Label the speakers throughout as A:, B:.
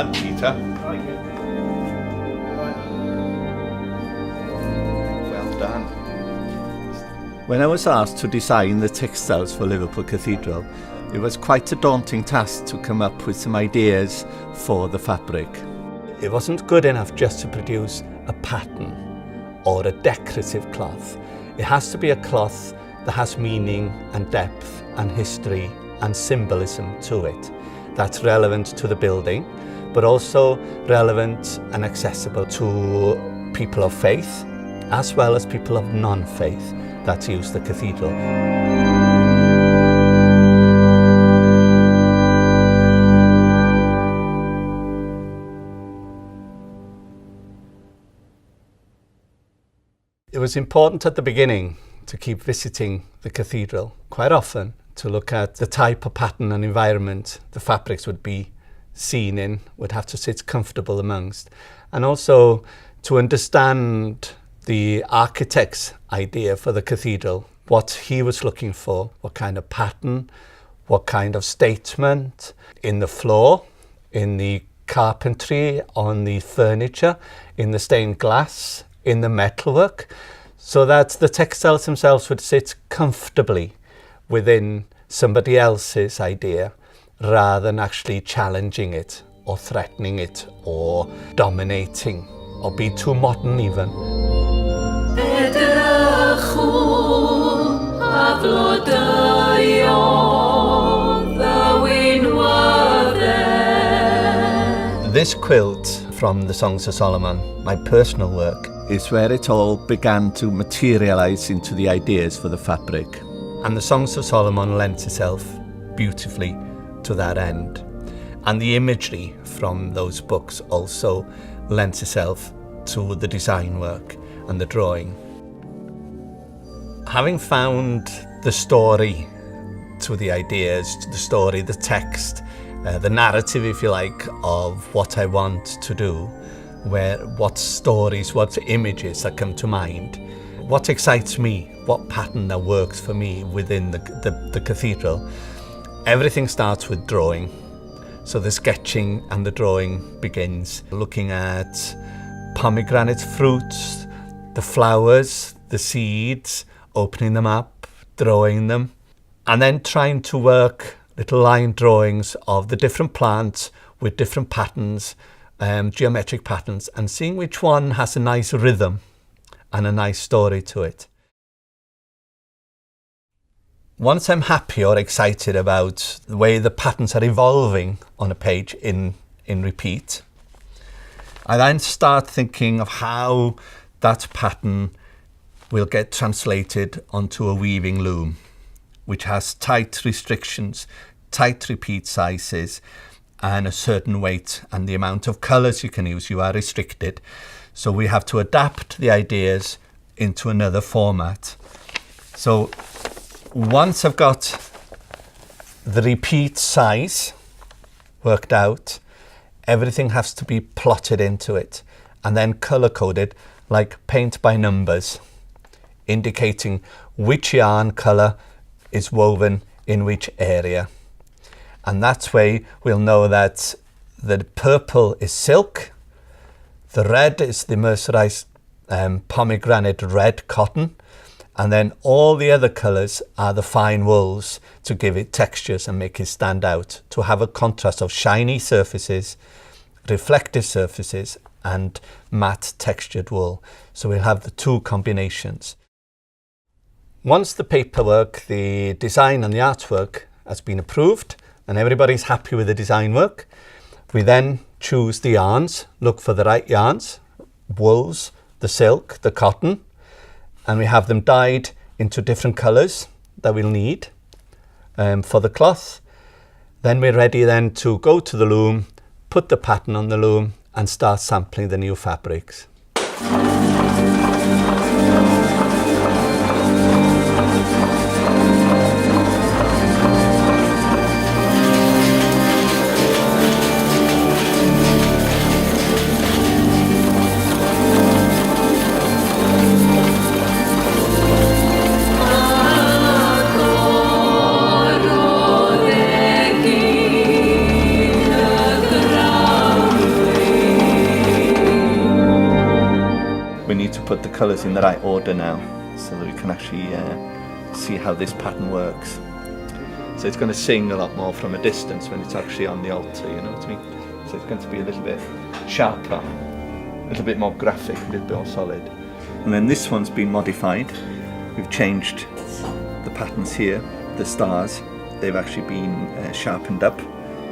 A: done, Peter. Well done. When I was asked to design the textiles for Liverpool Cathedral, it was quite a daunting task to come up with some ideas for the fabric. It wasn't good enough just to produce a pattern or a decorative cloth. It has to be a cloth that has meaning and depth and history and symbolism to it. That's relevant to the building, but also relevant and accessible to people of faith, as well as people of non-faith that use the cathedral. It was important at the beginning to keep visiting the cathedral quite often to look at the type of pattern and environment the fabrics would be seen in, would have to sit comfortable amongst, and also to understand the architect's idea for the cathedral, what he was looking for, what kind of pattern, what kind of statement in the floor, in the carpentry, on the furniture, in the stained glass, in the metalwork, so that the textiles themselves would sit comfortably within somebody else's idea rather than actually challenging it or threatening it or dominating or be too modern even. This quilt from the Songs of Solomon, my personal work, is where it all began to materialize into the ideas for the fabric. And the Songs of Solomon lends itself beautifully to that end. And the imagery from those books also lends itself to the design work and the drawing. Having found the story to the ideas, to the story, the text, the narrative, if you like, of what I want to do, what stories, what images that come to mind, what excites me, what pattern that works for me within the cathedral. Everything starts with drawing. So the sketching and the drawing begins looking at pomegranate fruits, the flowers, the seeds, opening them up, drawing them, and then trying to work little line drawings of the different plants with different patterns, geometric patterns, and seeing which one has a nice rhythm and a nice story to it. Once I'm happy or excited about the way the patterns are evolving on a page in repeat, I then start thinking of how that pattern will get translated onto a weaving loom, which has tight restrictions, tight repeat sizes, and a certain weight, and the amount of colours you can use, you are restricted. So we have to adapt the ideas into another format. So once I've got the repeat size worked out, everything has to be plotted into it and then colour coded like paint by numbers, indicating which yarn colour is woven in which area. And that way we'll know that the purple is silk, the red is the mercerized pomegranate red cotton, and then all the other colours are the fine wools to give it textures and make it stand out, to have a contrast of shiny surfaces, reflective surfaces, and matte textured wool. So we'll have the two combinations. Once the paperwork, the design and the artwork has been approved and everybody's happy with the design work, we then choose the yarns, look for the right yarns, wools, the silk, the cotton, and we have them dyed into different colours that we'll need for the cloth. Then we're ready then to go to the loom, put the pattern on the loom and start sampling the new fabrics. colours in the right order now, so that we can actually see how this pattern works. So it's going to sing a lot more from a distance when it's actually on the altar, you know what I mean? So it's going to be a little bit sharper, a little bit more graphic, a little bit more solid. And then this one's been modified. We've changed the patterns here, the stars. They've actually been sharpened up,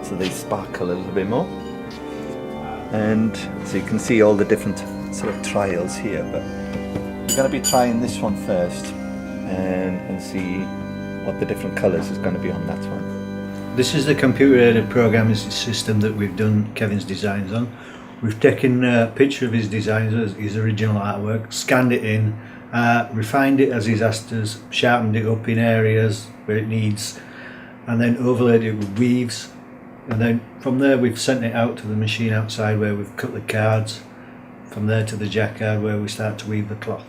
A: so they sparkle a little bit more. And so you can see all the different sort of trials here, but we're going to be trying this one first and see what the different colours is going to be on that one.
B: This is the computer-aided programming system that we've done Kevin's designs on. We've taken a picture of his designs, his original artwork, scanned it in, refined it as he's asked us, sharpened it up in areas where it needs, and then overlaid it with weaves. And then from there we've sent it out to the machine outside where we've cut the cards. From there to the jacquard where we start to weave the cloth.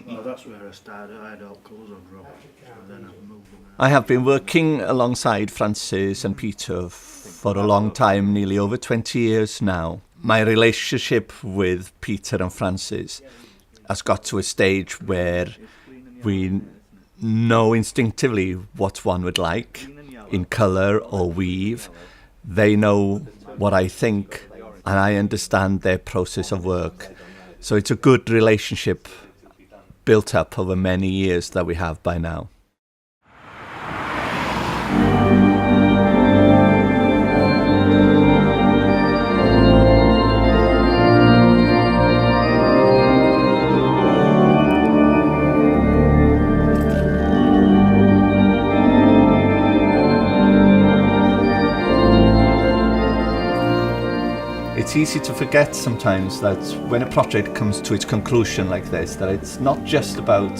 B: Well, that's where I started. I had all colours on drop, and then I moved them out.
A: I have been working alongside Francis and Peter for a long time, nearly over 20 years now. My relationship with Peter and Francis has got to a stage where we know instinctively what one would like in colour or weave. They know what I think, and I understand their process of work. So it's a good relationship built up over many years that we have by now. It's easy to forget sometimes that when a project comes to its conclusion like this, that it's not just about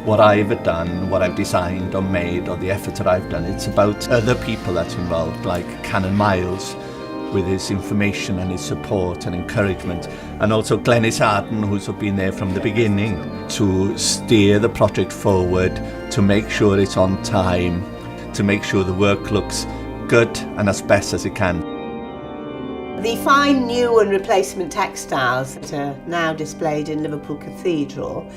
A: what I've done, what I've designed or made, or the effort that I've done. It's about other people that's involved, like Canon Miles, with his information and his support and encouragement, and also Glenys Arden, who's been there from the beginning to steer the project forward, to make sure it's on time, to make sure the work looks good and as best as it can.
C: The fine new and replacement textiles that are now displayed in Liverpool Cathedral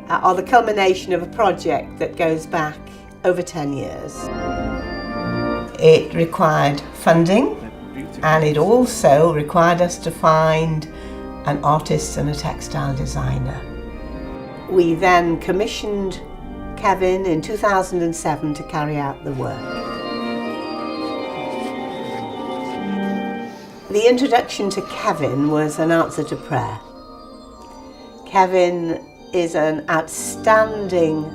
C: are the culmination of a project that goes back over 10 years. It required funding, and it also required us to find an artist and a textile designer. We then commissioned Kevin in 2007 to carry out the work. The introduction to Kevin was an answer to prayer. Kevin is an outstanding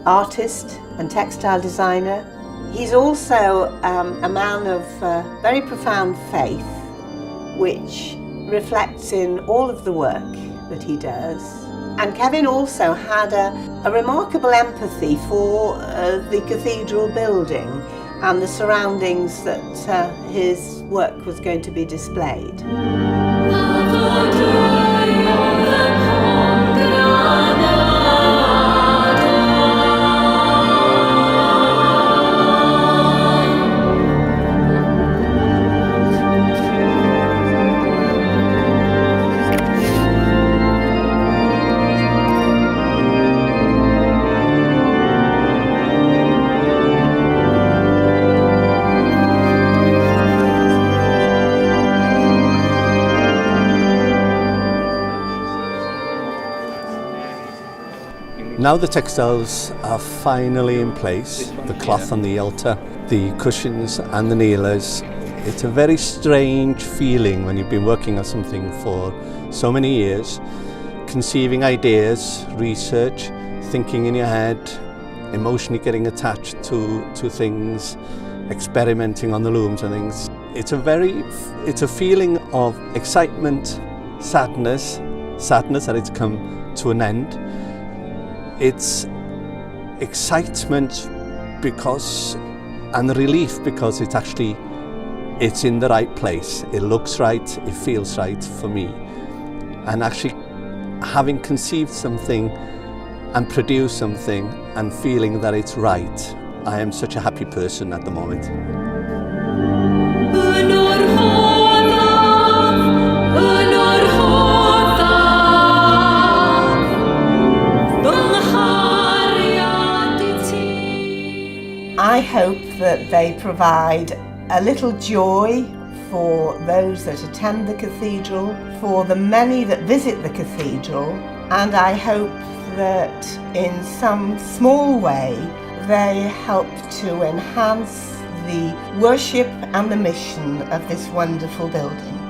C: artist and textile designer. He's also a man of very profound faith, which reflects in all of the work that he does. And Kevin also had a remarkable empathy for the cathedral building and the surroundings that his work was going to be displayed.
A: Now the textiles are finally in place, the cloth on the altar, the cushions and the kneelers. It's a very strange feeling when you've been working on something for so many years, conceiving ideas, research, thinking in your head, emotionally getting attached to things, experimenting on the looms and things. It's a feeling of excitement, sadness that it's come to an end. It's excitement and relief because it's in the right place. It looks right, it feels right for me. And actually having conceived something and produced something and feeling that it's right, I am such a happy person at the moment.
C: I hope that they provide a little joy for those that attend the cathedral, for the many that visit the cathedral, and I hope that in some small way they help to enhance the worship and the mission of this wonderful building.